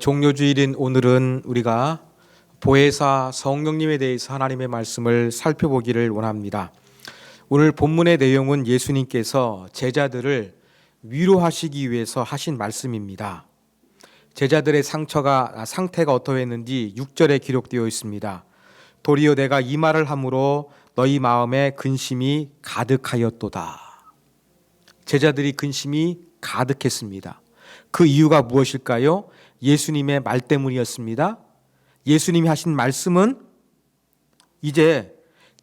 종료주일인 오늘은 우리가 보혜사 성령님에 대해서 하나님의 말씀을 살펴보기를 원합니다. 오늘 본문의 내용은 예수님께서 제자들을 위로하시기 위해서 하신 말씀입니다. 제자들의 상태가 어떠했는지 6절에 기록되어 있습니다. 도리어 내가 이 말을 함으로 너희 마음에 근심이 가득하였도다. 제자들이 근심이 가득했습니다. 그 이유가 무엇일까요? 예수님의 말 때문이었습니다. 예수님이 하신 말씀은 이제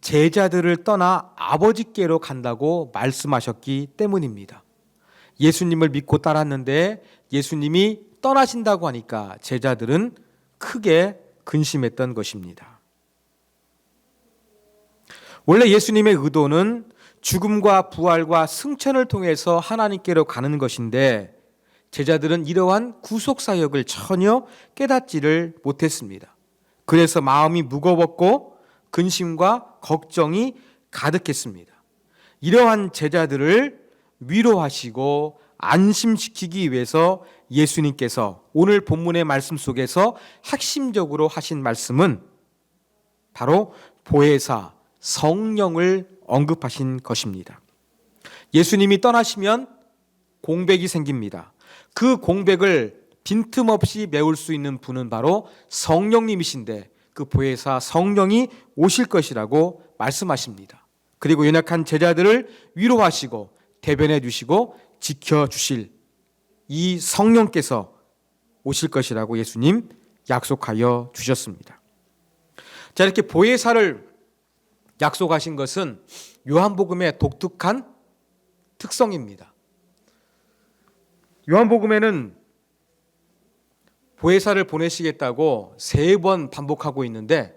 제자들을 떠나 아버지께로 간다고 말씀하셨기 때문입니다. 예수님을 믿고 따랐는데 예수님이 떠나신다고 하니까 제자들은 크게 근심했던 것입니다. 원래 예수님의 의도는 죽음과 부활과 승천을 통해서 하나님께로 가는 것인데 제자들은 이러한 구속사역을 전혀 깨닫지를 못했습니다. 그래서 마음이 무거웠고 근심과 걱정이 가득했습니다. 이러한 제자들을 위로하시고 안심시키기 위해서 예수님께서 오늘 본문의 말씀 속에서 핵심적으로 하신 말씀은 바로 보혜사 성령을 언급하신 것입니다. 예수님이 떠나시면 공백이 생깁니다. 그 공백을 빈틈없이 메울 수 있는 분은 바로 성령님이신데 그 보혜사 성령이 오실 것이라고 말씀하십니다. 그리고 연약한 제자들을 위로하시고 대변해 주시고 지켜주실 이 성령께서 오실 것이라고 예수님 약속하여 주셨습니다. 자, 이렇게 보혜사를 약속하신 것은 요한복음의 독특한 특성입니다. 요한복음에는 보혜사를 보내시겠다고 3번 반복하고 있는데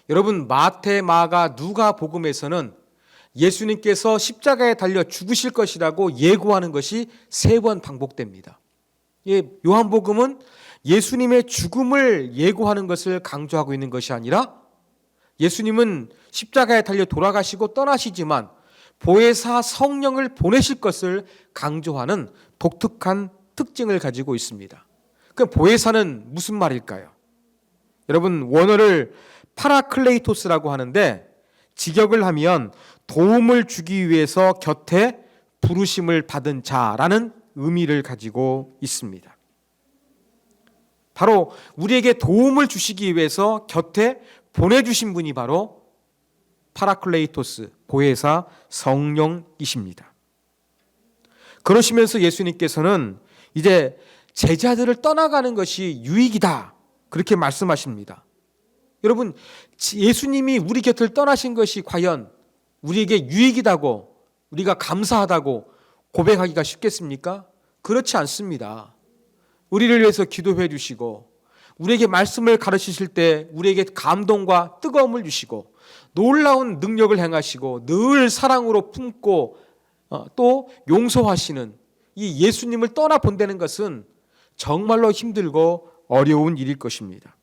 여러분 마태, 마가, 누가 복음에서는 예수님께서 십자가에 달려 죽으실 것이라고 예고하는 것이 3번 반복됩니다. 요한복음은 예수님의 죽음을 예고하는 것을 강조하고 있는 것이 아니라 예수님은 십자가에 달려 돌아가시고 떠나시지만 보혜사 성령을 보내실 것을 강조하는 독특한 특징을 가지고 있습니다. 그 보혜사는 무슨 말일까요? 여러분 원어를 파라클레이토스라고 하는데 직역을 하면 도움을 주기 위해서 곁에 부르심을 받은 자라는 의미를 가지고 있습니다. 바로 우리에게 도움을 주시기 위해서 곁에 보내주신 분이 바로 파라클레이토스, 보혜사 성령이십니다. 그러시면서 예수님께서는 이제 제자들을 떠나가는 것이 유익이다 그렇게 말씀하십니다. 여러분 예수님이 우리 곁을 떠나신 것이 과연 우리에게 유익이다고 우리가 감사하다고 고백하기가 쉽겠습니까? 그렇지 않습니다. 우리를 위해서 기도해 주시고 우리에게 말씀을 가르치실 때 우리에게 감동과 뜨거움을 주시고 놀라운 능력을 행하시고 늘 사랑으로 품고 또 용서하시는 이 예수님을 떠나본다는 것은 정말로 힘들고 어려운 일일 것입니다.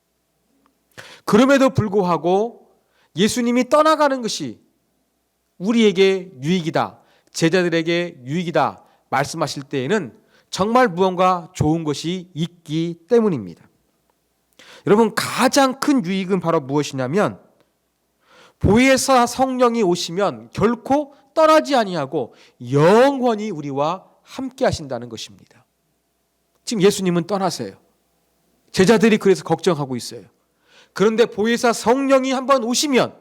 그럼에도 불구하고 예수님이 떠나가는 것이 우리에게 유익이다, 제자들에게 유익이다 말씀하실 때에는 정말 무언가 좋은 것이 있기 때문입니다. 여러분 가장 큰 유익은 바로 무엇이냐면 보혜사 성령이 오시면 결코 떠나지 아니하고 영원히 우리와 함께 하신다는 것입니다. 지금 예수님은 떠나세요. 제자들이 그래서 걱정하고 있어요. 그런데 보혜사 성령이 한번 오시면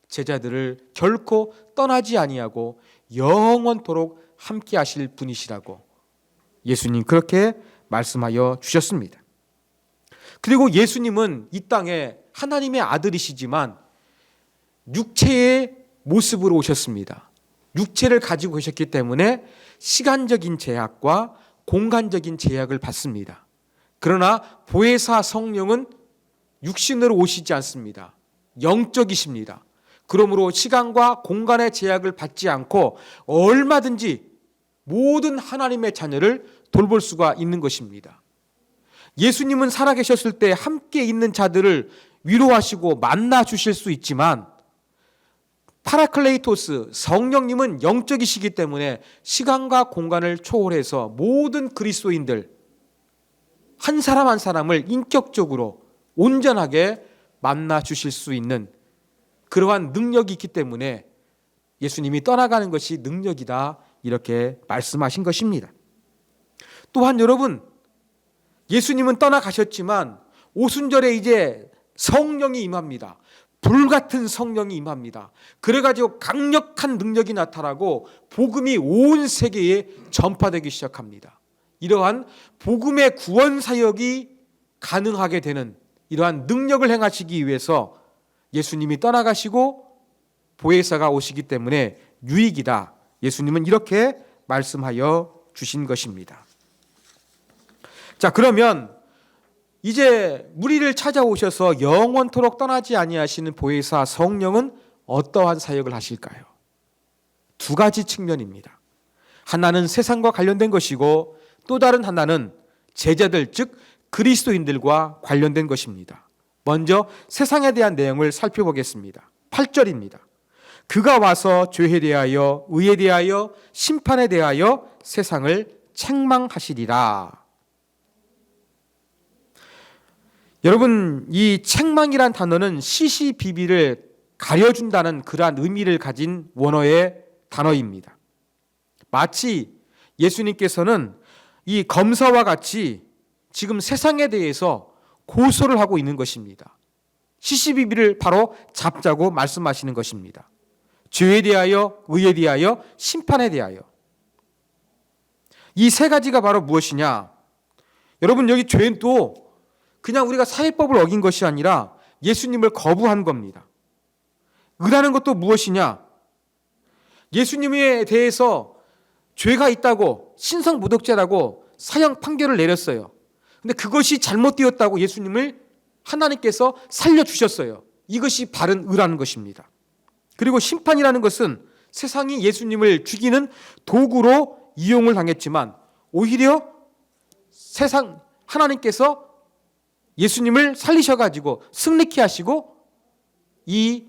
제자들을 결코 떠나지 아니하고 영원토록 함께 하실 분이시라고 예수님 그렇게 말씀하여 주셨습니다. 그리고 예수님은 이 땅에 하나님의 아들이시지만 육체의 모습으로 오셨습니다. 육체를 가지고 계셨기 때문에 시간적인 제약과 공간적인 제약을 받습니다. 그러나 보혜사 성령은 육신으로 오시지 않습니다. 영적이십니다. 그러므로 시간과 공간의 제약을 받지 않고 얼마든지 모든 하나님의 자녀를 돌볼 수가 있는 것입니다. 예수님은 살아계셨을 때 함께 있는 자들을 위로하시고 만나 주실 수 있지만 파라클레이토스 성령님은 영적이시기 때문에 시간과 공간을 초월해서 모든 그리스도인들 한 사람 한 사람을 인격적으로 온전하게 만나 주실 수 있는 그러한 능력이 있기 때문에 예수님이 떠나가는 것이 능력이다, 이렇게 말씀하신 것입니다. 또한 여러분, 예수님은 떠나가셨지만 오순절에 이제 성령이 임합니다. 불같은 성령이 임합니다. 그래가지고 강력한 능력이 나타나고 복음이 온 세계에 전파되기 시작합니다. 이러한 복음의 구원 사역이 가능하게 되는 이러한 능력을 행하시기 위해서 예수님이 떠나가시고 보혜사가 오시기 때문에 유익이다, 예수님은 이렇게 말씀하여 주신 것입니다. 자, 그러면 이제 우리를 찾아오셔서 영원토록 떠나지 아니하시는 보혜사 성령은 어떠한 사역을 하실까요? 두 가지 측면입니다. 하나는 세상과 관련된 것이고 또 다른 하나는 제자들, 즉 그리스도인들과 관련된 것입니다. 먼저 세상에 대한 내용을 살펴보겠습니다. 8절입니다. 그가 와서 죄에 대하여, 의에 대하여, 심판에 대하여 세상을 책망하시리라. 여러분, 이 책망이란 단어는 시시비비를 가려준다는 그러한 의미를 가진 원어의 단어입니다. 마치 예수님께서는 이 검사와 같이 지금 세상에 대해서 고소를 하고 있는 것입니다. 시시비비를 바로 잡자고 말씀하시는 것입니다. 죄에 대하여, 의에 대하여, 심판에 대하여. 이 세 가지가 바로 무엇이냐? 여러분, 여기 죄도 그냥 우리가 사회법을 어긴 것이 아니라 예수님을 거부한 겁니다. 의라는 것도 무엇이냐? 예수님에 대해서 죄가 있다고 신성모독죄라고 사형 판결을 내렸어요. 근데 그것이 잘못되었다고 예수님을 하나님께서 살려주셨어요. 이것이 바른 의라는 것입니다. 그리고 심판이라는 것은 세상이 예수님을 죽이는 도구로 이용을 당했지만 오히려 세상 하나님께서 예수님을 살리셔가지고 승리케 하시고 이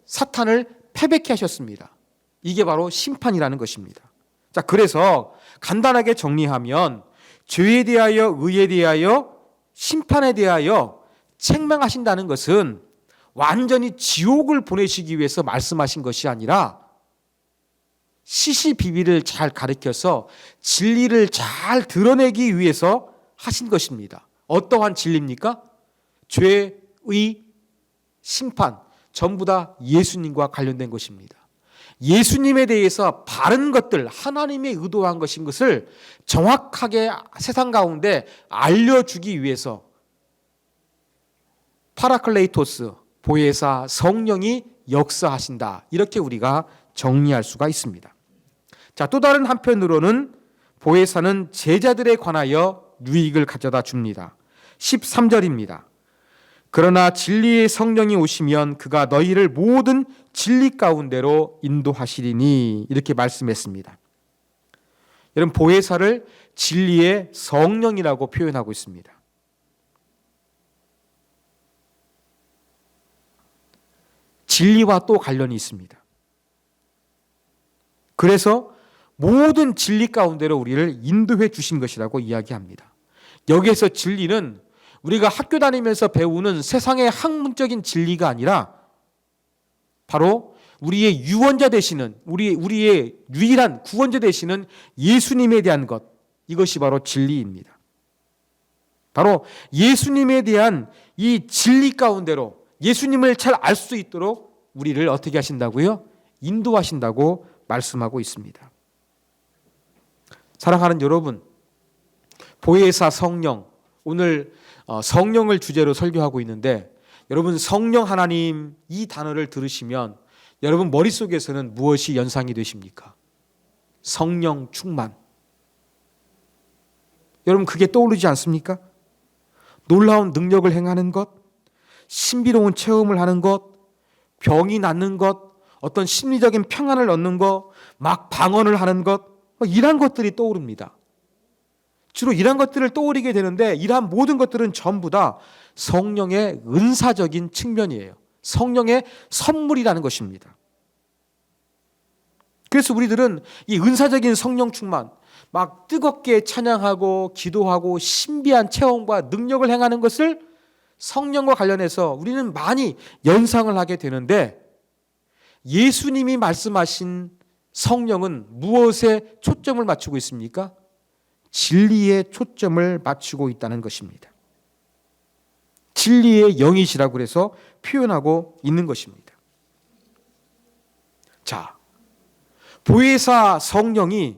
사탄을 패배케 하셨습니다. 이게 바로 심판이라는 것입니다. 자, 그래서 간단하게 정리하면 죄에 대하여, 의에 대하여, 심판에 대하여 책망하신다는 것은 완전히 지옥을 보내시기 위해서 말씀하신 것이 아니라 시시비비를 잘 가르쳐서 진리를 잘 드러내기 위해서 하신 것입니다. 어떠한 진리입니까? 죄, 의, 심판 전부 다 예수님과 관련된 것입니다. 예수님에 대해서 바른 것들, 하나님의 의도한 것인 것을 정확하게 세상 가운데 알려주기 위해서 파라클레이토스, 보혜사, 성령이 역사하신다, 이렇게 우리가 정리할 수가 있습니다. 자, 또 다른 한편으로는 보혜사는 제자들에 관하여 유익을 가져다 줍니다. 13절입니다. 그러나 진리의 성령이 오시면 그가 너희를 모든 진리 가운데로 인도하시리니, 이렇게 말씀했습니다. 여러분, 보혜사를 진리의 성령이라고 표현하고 있습니다. 진리와 또 관련이 있습니다. 그래서 모든 진리 가운데로 우리를 인도해 주신 것이라고 이야기합니다. 여기에서 진리는 우리가 학교 다니면서 배우는 세상의 학문적인 진리가 아니라 바로 우리의 유언자 되시는, 우리의 유일한 구원자 되시는 예수님에 대한 것, 이것이 바로 진리입니다. 바로 예수님에 대한 이 진리 가운데로 예수님을 잘 알 수 있도록 우리를 어떻게 하신다고요? 인도하신다고 말씀하고 있습니다. 사랑하는 여러분, 보혜사 성령, 오늘 성령을 주제로 설교하고 있는데, 여러분, 성령 하나님 이 단어를 들으시면 여러분 머릿속에서는 무엇이 연상이 되십니까? 성령 충만. 여러분, 그게 떠오르지 않습니까? 놀라운 능력을 행하는 것, 신비로운 체험을 하는 것, 병이 낫는 것, 어떤 심리적인 평안을 얻는 것, 막 방언을 하는 것, 이러한 것들이 떠오릅니다. 주로 이러한 것들을 떠오르게 되는데, 이러한 모든 것들은 전부 다 성령의 은사적인 측면이에요. 성령의 선물이라는 것입니다. 그래서 우리들은 이 은사적인 성령 충만, 막 뜨겁게 찬양하고 기도하고 신비한 체험과 능력을 행하는 것을 성령과 관련해서 우리는 많이 연상을 하게 되는데, 예수님이 말씀하신 성령은 무엇에 초점을 맞추고 있습니까? 진리에 초점을 맞추고 있다는 것입니다. 진리의 영이시라고 그래서 표현하고 있는 것입니다. 자, 보혜사 성령이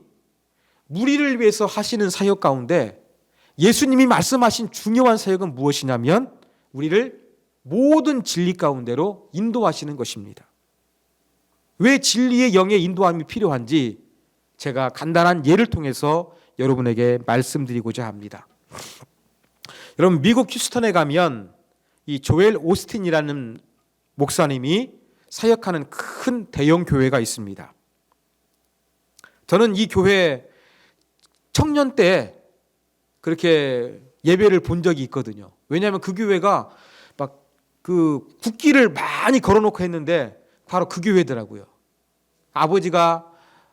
무리를 위해서 하시는 사역 가운데 예수님이 말씀하신 중요한 사역은 무엇이냐면 우리를 모든 진리 가운데로 인도하시는 것입니다. 왜 진리의 영의 인도함이 필요한지 제가 간단한 예를 통해서 여러분에게 말씀드리고자 합니다. 여러분, 미국 휴스턴에 가면 이 조엘 오스틴이라는 목사님이 사역하는 큰 대형 교회가 있습니다. 저는 이 교회 청년 때 그렇게 예배를 본 적이 있거든요. 왜냐하면 그 교회가 막 그 국기를 많이 걸어놓고 했는데 바로 그 교회더라고요. 아버지가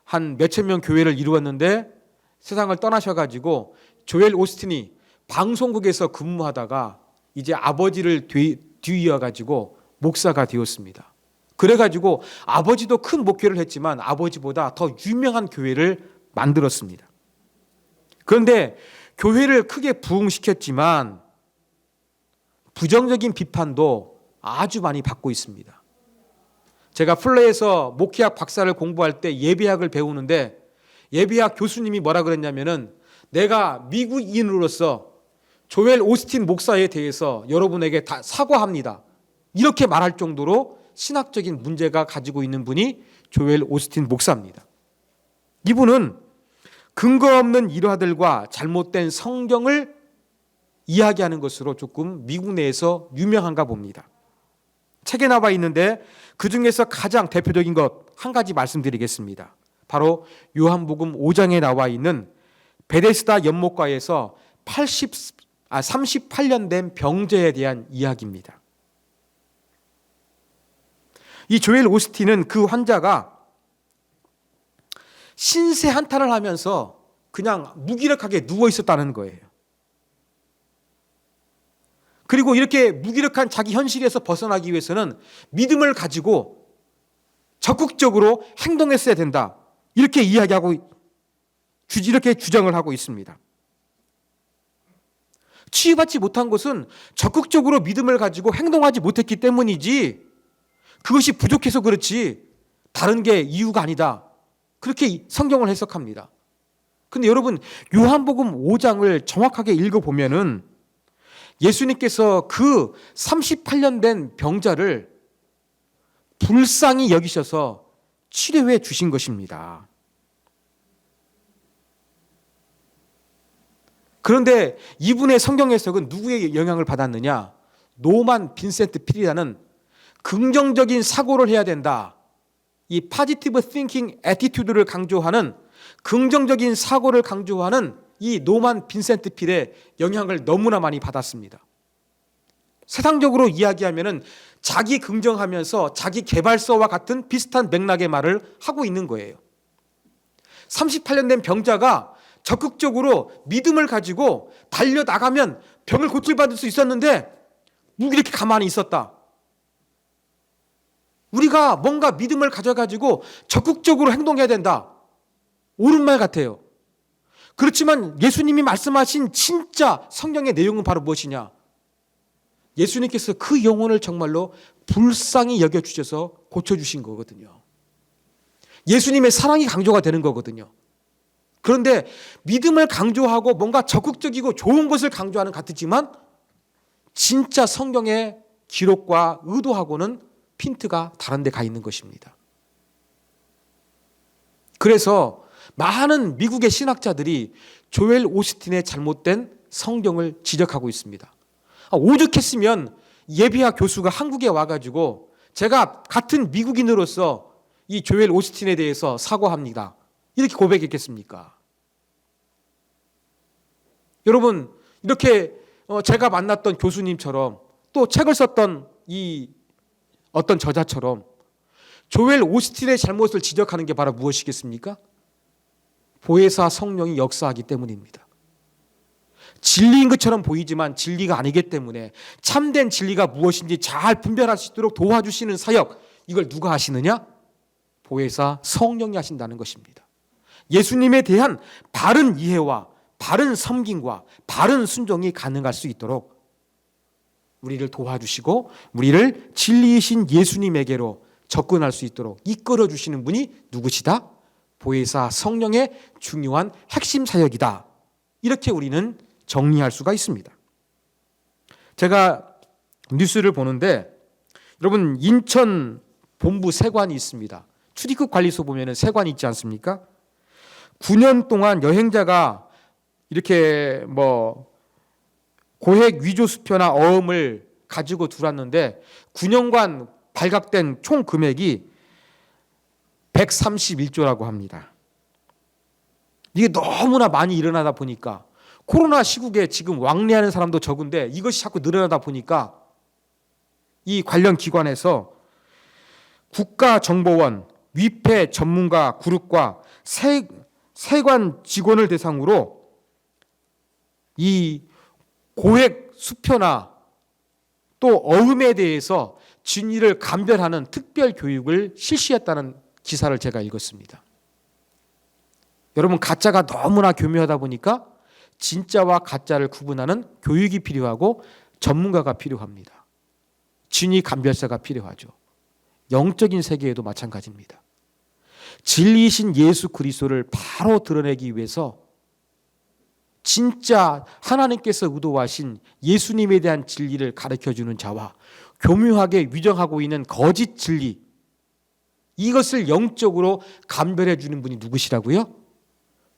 한 몇천 명 교회를 이루었는데 세상을 떠나셔가지고 조엘 오스틴이 방송국에서 근무하다가 이제 아버지를 뒤이어가지고 목사가 되었습니다. 그래가지고 아버지도 큰 목회를 했지만 아버지보다 더 유명한 교회를 만들었습니다. 그런데 교회를 크게 부흥시켰지만 부정적인 비판도 아주 많이 받고 있습니다. 제가 플레이에서 목회학 박사를 공부할 때 예배학을 배우는데 예배학 교수님이 뭐라 그랬냐면은, 내가 미국인으로서 조엘 오스틴 목사에 대해서 여러분에게 다 사과합니다, 이렇게 말할 정도로 신학적인 문제가 가지고 있는 분이 조엘 오스틴 목사입니다. 이분은 근거 없는 일화들과 잘못된 성경을 이야기하는 것으로 조금 미국 내에서 유명한가 봅니다. 책에 나와 있는데 그 중에서 가장 대표적인 것 한 가지 말씀드리겠습니다. 바로 요한복음 5장에 나와 있는 베데스다 연못가에서 38년 된 병자에 대한 이야기입니다. 이 조엘 오스틴은 그 환자가 신세 한탄을 하면서 그냥 무기력하게 누워 있었다는 거예요. 그리고 이렇게 무기력한 자기 현실에서 벗어나기 위해서는 믿음을 가지고 적극적으로 행동했어야 된다, 이렇게 이야기하고 이렇게 주장을 하고 있습니다. 치유받지 못한 것은 적극적으로 믿음을 가지고 행동하지 못했기 때문이지 그것이 부족해서 그렇지 다른 게 이유가 아니다, 그렇게 성경을 해석합니다. 근데 여러분, 요한복음 5장을 정확하게 읽어보면은 예수님께서 그 38년 된 병자를 불쌍히 여기셔서 치료해 주신 것입니다. 그런데 이분의 성경 해석은 누구의 영향을 받았느냐? 노만 빈센트 필이라는 긍정적인 사고를 해야 된다, 이 포지티브 띵킹 애티튜드를 강조하는, 긍정적인 사고를 강조하는 이 노만 빈센트 필의 영향을 너무나 많이 받았습니다. 세상적으로 이야기하면은 자기 긍정하면서 자기 개발서와 같은 비슷한 맥락의 말을 하고 있는 거예요. 38년 된 병자가 적극적으로 믿음을 가지고 달려나가면 병을 고칠받을 수 있었는데 이렇게 가만히 있었다. 우리가 뭔가 믿음을 가져가지고 적극적으로 행동해야 된다, 옳은 말 같아요. 그렇지만 예수님이 말씀하신 진짜 성경의 내용은 바로 무엇이냐? 예수님께서 그 영혼을 정말로 불쌍히 여겨주셔서 고쳐주신 거거든요. 예수님의 사랑이 강조가 되는 거거든요. 그런데 믿음을 강조하고 뭔가 적극적이고 좋은 것을 강조하는 것 같지만 진짜 성경의 기록과 의도하고는 핀트가 다른 데 가 있는 것입니다. 그래서 많은 미국의 신학자들이 조엘 오스틴의 잘못된 성경을 지적하고 있습니다. 오죽했으면 예비학 교수가 한국에 와가지고 제가 같은 미국인으로서 이 조엘 오스틴에 대해서 사과합니다, 이렇게 고백했겠습니까? 여러분, 이렇게 제가 만났던 교수님처럼 또 책을 썼던 이 어떤 저자처럼 조엘 오스틴의 잘못을 지적하는 게 바로 무엇이겠습니까? 보혜사 성령이 역사하기 때문입니다. 진리인 것처럼 보이지만 진리가 아니기 때문에 참된 진리가 무엇인지 잘 분별할 수 있도록 도와주시는 사역, 이걸 누가 하시느냐? 보혜사 성령이 하신다는 것입니다. 예수님에 대한 바른 이해와 바른 섬김과 바른 순종이 가능할 수 있도록 우리를 도와주시고 우리를 진리이신 예수님에게로 접근할 수 있도록 이끌어 주시는 분이 누구시다? 보혜사 성령의 중요한 핵심 사역이다. 이렇게 우리는 정리할 수가 있습니다. 제가 뉴스를 보는데 여러분 인천 본부 세관이 있습니다. 출입국 관리소 보면 세관이 있지 않습니까? 9년 동안 여행자가 이렇게 고액 위조 수표나 어음을 가지고 들어왔는데 9년간 발각된 총 금액이 131조라고 합니다. 이게 너무나 많이 일어나다 보니까 코로나 시국에 지금 왕래하는 사람도 적은데 이것이 자꾸 늘어나다 보니까 이 관련 기관에서 국가정보원, 위패 전문가 그룹과 세관 직원을 대상으로 이 고액 수표나 또 어음에 대해서 진위를 감별하는 특별 교육을 실시했다는 기사를 제가 읽었습니다. 여러분, 가짜가 너무나 교묘하다 보니까 진짜와 가짜를 구분하는 교육이 필요하고 전문가가 필요합니다. 진위 감별사가 필요하죠. 영적인 세계에도 마찬가지입니다. 진리이신 예수 그리스도를 바로 드러내기 위해서 진짜 하나님께서 의도하신 예수님에 대한 진리를 가르쳐주는 자와 교묘하게 위정하고 있는 거짓 진리, 이것을 영적으로 감별해 주는 분이 누구시라고요?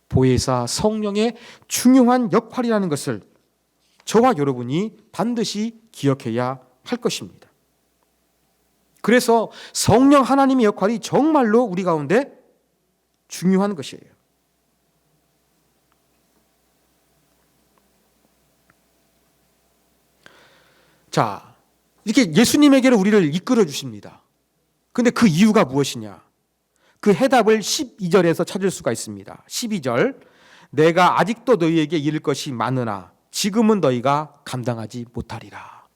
보혜사 성령의 중요한 역할이라는 것을 저와 여러분이 반드시 기억해야 할 것입니다. 그래서 성령 하나님의 역할이 정말로 우리 가운데 중요한 것이에요. 자, 이렇게 예수님에게로 우리를 이끌어 주십니다. 그런데 그 이유가 무엇이냐? 그 해답을 12절에서 찾을 수가 있습니다. 12절, 내가 아직도 너희에게 이를 것이 많으나 지금은 너희가 감당하지 못하리라.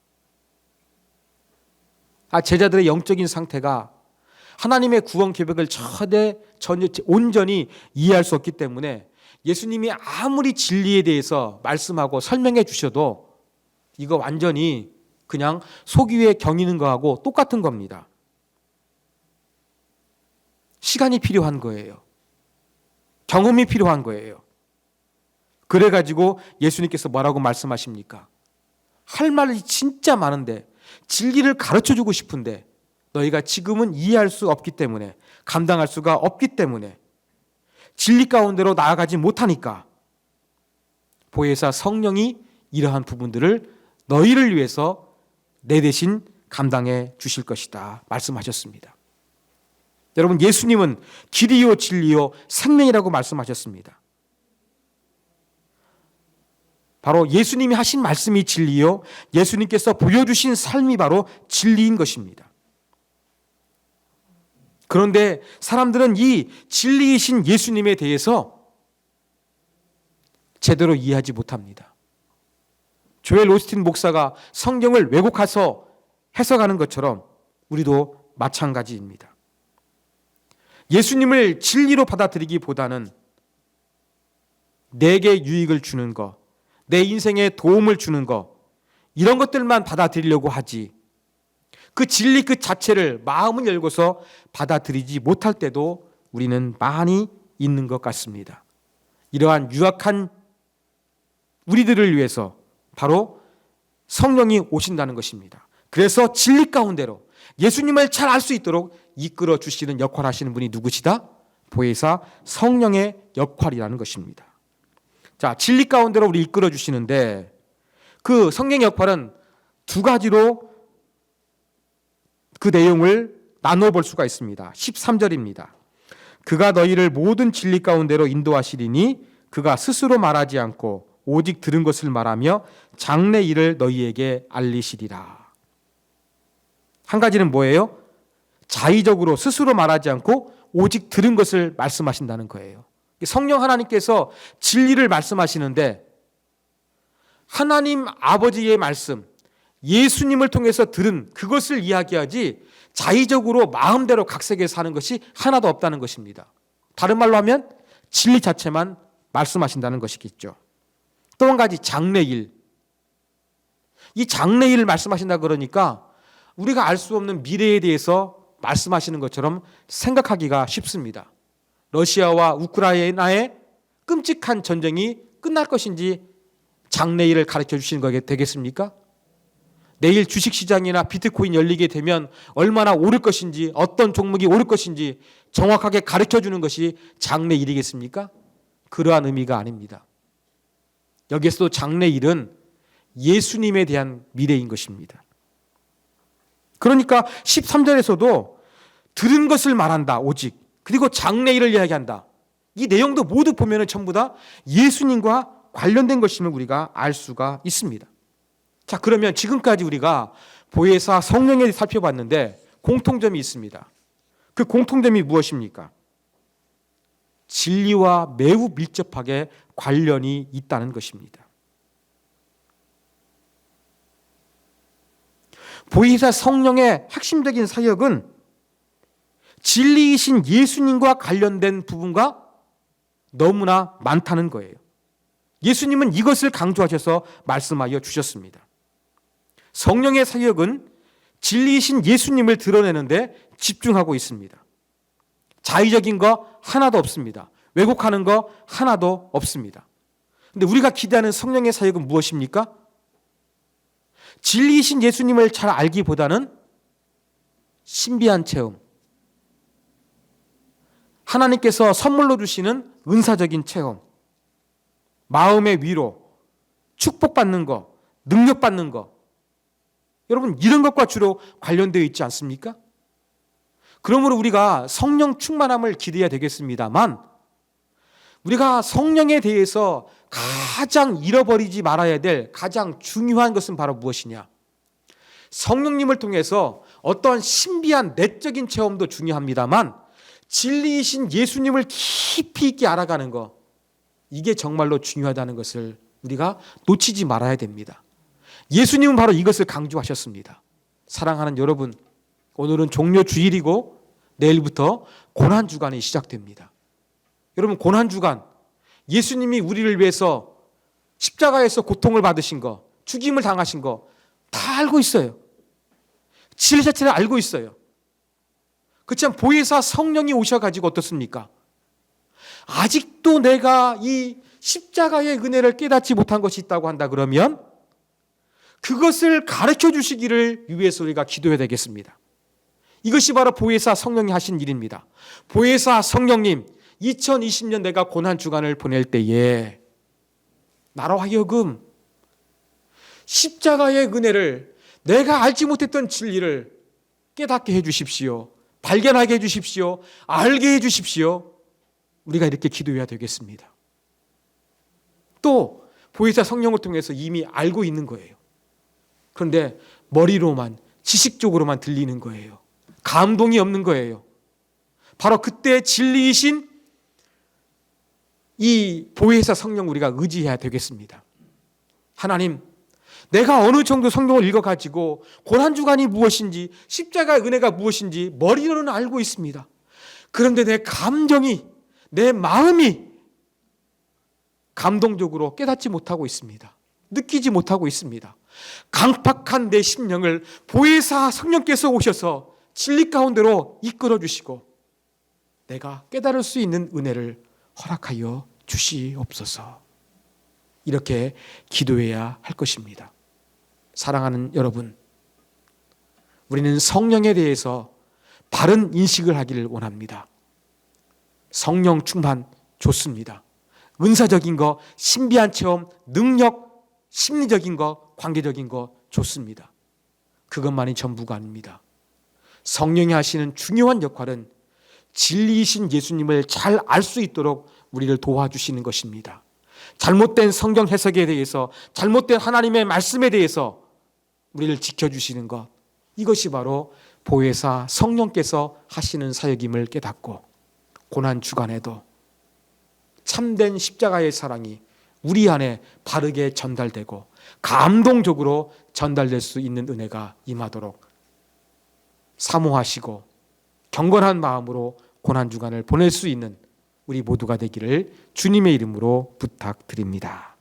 제자들의 영적인 상태가 하나님의 구원 계획을 온전히 이해할 수 없기 때문에 예수님이 아무리 진리에 대해서 말씀하고 설명해 주셔도 이거 완전히 그냥 속 위에 경이는 거하고 똑같은 겁니다. 시간이 필요한 거예요. 경험이 필요한 거예요. 그래가지고 예수님께서 뭐라고 말씀하십니까? 할 말이 진짜 많은데, 진리를 가르쳐주고 싶은데 너희가 지금은 이해할 수 없기 때문에, 감당할 수가 없기 때문에, 진리 가운데로 나아가지 못하니까 보혜사 성령이 이러한 부분들을 너희를 위해서 내 대신 감당해 주실 것이다 말씀하셨습니다. 여러분, 예수님은 길이요 진리요 생명이라고 말씀하셨습니다. 바로 예수님이 하신 말씀이 진리요, 예수님께서 보여주신 삶이 바로 진리인 것입니다. 그런데 사람들은 이 진리이신 예수님에 대해서 제대로 이해하지 못합니다. 조엘 오스틴 목사가 성경을 왜곡해서 해석하는 것처럼 우리도 마찬가지입니다. 예수님을 진리로 받아들이기보다는 내게 유익을 주는 것, 내 인생에 도움을 주는 것, 이런 것들만 받아들이려고 하지, 그 진리 그 자체를 마음을 열고서 받아들이지 못할 때도 우리는 많이 있는 것 같습니다. 이러한 유약한 우리들을 위해서 바로 성령이 오신다는 것입니다. 그래서 진리 가운데로 예수님을 잘 알 수 있도록 이끌어 주시는 역할을 하시는 분이 누구시다? 보혜사 성령의 역할이라는 것입니다. 자, 진리 가운데로 우리 이끌어 주시는데 그 성령의 역할은 두 가지로 그 내용을 나눠 볼 수가 있습니다. 13절입니다. 그가 너희를 모든 진리 가운데로 인도하시리니 그가 스스로 말하지 않고 오직 들은 것을 말하며 장래 일을 너희에게 알리시리라. 한 가지는 뭐예요? 자의적으로 스스로 말하지 않고 오직 들은 것을 말씀하신다는 거예요. 성령 하나님께서 진리를 말씀하시는데 하나님 아버지의 말씀, 예수님을 통해서 들은 그것을 이야기하지 자의적으로 마음대로 각색해 사는 것이 하나도 없다는 것입니다. 다른 말로 하면 진리 자체만 말씀하신다는 것이겠죠. 또 한 가지 장래일. 이 장래일을 말씀하신다 그러니까 우리가 알 수 없는 미래에 대해서 말씀하시는 것처럼 생각하기가 쉽습니다. 러시아와 우크라이나의 끔찍한 전쟁이 끝날 것인지 장래일을 가르쳐 주시는 거 되겠습니까? 내일 주식시장이나 비트코인 열리게 되면 얼마나 오를 것인지, 어떤 종목이 오를 것인지 정확하게 가르쳐 주는 것이 장래일이겠습니까? 그러한 의미가 아닙니다. 여기에서도 장래일은 예수님에 대한 미래인 것입니다. 그러니까 13절에서도 들은 것을 말한다, 오직. 그리고 장래일을 이야기한다. 이 내용도 모두 보면 전부 다 예수님과 관련된 것임을 우리가 알 수가 있습니다. 자, 그러면 지금까지 우리가 보혜사 성령에 살펴봤는데 공통점이 있습니다. 그 공통점이 무엇입니까? 진리와 매우 밀접하게 관련이 있다는 것입니다. 보혜사 성령의 핵심적인 사역은 진리이신 예수님과 관련된 부분과 너무나 많다는 거예요. 예수님은 이것을 강조하셔서 말씀하여 주셨습니다. 성령의 사역은 진리이신 예수님을 드러내는데 집중하고 있습니다. 자의적인 거 하나도 없습니다. 왜곡하는 거 하나도 없습니다. 그런데 우리가 기대하는 성령의 사역은 무엇입니까? 진리이신 예수님을 잘 알기보다는 신비한 체험, 하나님께서 선물로 주시는 은사적인 체험, 마음의 위로, 축복받는 거, 능력받는 거, 여러분 이런 것과 주로 관련되어 있지 않습니까? 그러므로 우리가 성령 충만함을 기대해야 되겠습니다만 우리가 성령에 대해서 가장 잃어버리지 말아야 될 가장 중요한 것은 바로 무엇이냐? 성령님을 통해서 어떤 신비한 내적인 체험도 중요합니다만 진리이신 예수님을 깊이 있게 알아가는 것, 이게 정말로 중요하다는 것을 우리가 놓치지 말아야 됩니다. 예수님은 바로 이것을 강조하셨습니다. 사랑하는 여러분, 오늘은 종료 주일이고 내일부터 고난주간이 시작됩니다. 여러분, 고난주간, 예수님이 우리를 위해서 십자가에서 고통을 받으신 거, 죽임을 당하신 거 다 알고 있어요. 진리 자체를 알고 있어요. 그렇지만 보혜사 성령이 오셔가지고 어떻습니까? 아직도 내가 이 십자가의 은혜를 깨닫지 못한 것이 있다고 한다 그러면 그것을 가르쳐 주시기를 위해서 우리가 기도해야 되겠습니다. 이것이 바로 보혜사 성령이 하신 일입니다. 보혜사 성령님, 2020년 내가 고난주간을 보낼 때에 나로 하여금 십자가의 은혜를, 내가 알지 못했던 진리를 깨닫게 해주십시오. 발견하게 해주십시오. 알게 해주십시오. 우리가 이렇게 기도해야 되겠습니다. 또 보혜사 성령을 통해서 이미 알고 있는 거예요. 그런데 머리로만, 지식적으로만 들리는 거예요. 감동이 없는 거예요. 바로 그때 진리이신 이 보혜사 성령 우리가 의지해야 되겠습니다. 하나님, 내가 어느 정도 성경을 읽어가지고 고난주간이 무엇인지, 십자가의 은혜가 무엇인지 머리로는 알고 있습니다. 그런데 내 감정이, 내 마음이 감동적으로 깨닫지 못하고 있습니다. 느끼지 못하고 있습니다. 강팍한 내 심령을 보혜사 성령께서 오셔서 진리 가운데로 이끌어 주시고 내가 깨달을 수 있는 은혜를 허락하여 주시옵소서. 이렇게 기도해야 할 것입니다. 사랑하는 여러분, 우리는 성령에 대해서 바른 인식을 하기를 원합니다. 성령 충만 좋습니다. 은사적인 거, 신비한 체험, 능력, 심리적인 거, 관계적인 거 좋습니다. 그것만이 전부가 아닙니다. 성령이 하시는 중요한 역할은 진리이신 예수님을 잘 알 수 있도록 우리를 도와주시는 것입니다. 잘못된 성경 해석에 대해서, 잘못된 하나님의 말씀에 대해서 우리를 지켜주시는 것, 이것이 바로 보혜사 성령께서 하시는 사역임을 깨닫고 고난주간에도 참된 십자가의 사랑이 우리 안에 바르게 전달되고 감동적으로 전달될 수 있는 은혜가 임하도록 사모하시고 경건한 마음으로 고난주간을 보낼 수 있는 우리 모두가 되기를 주님의 이름으로 부탁드립니다.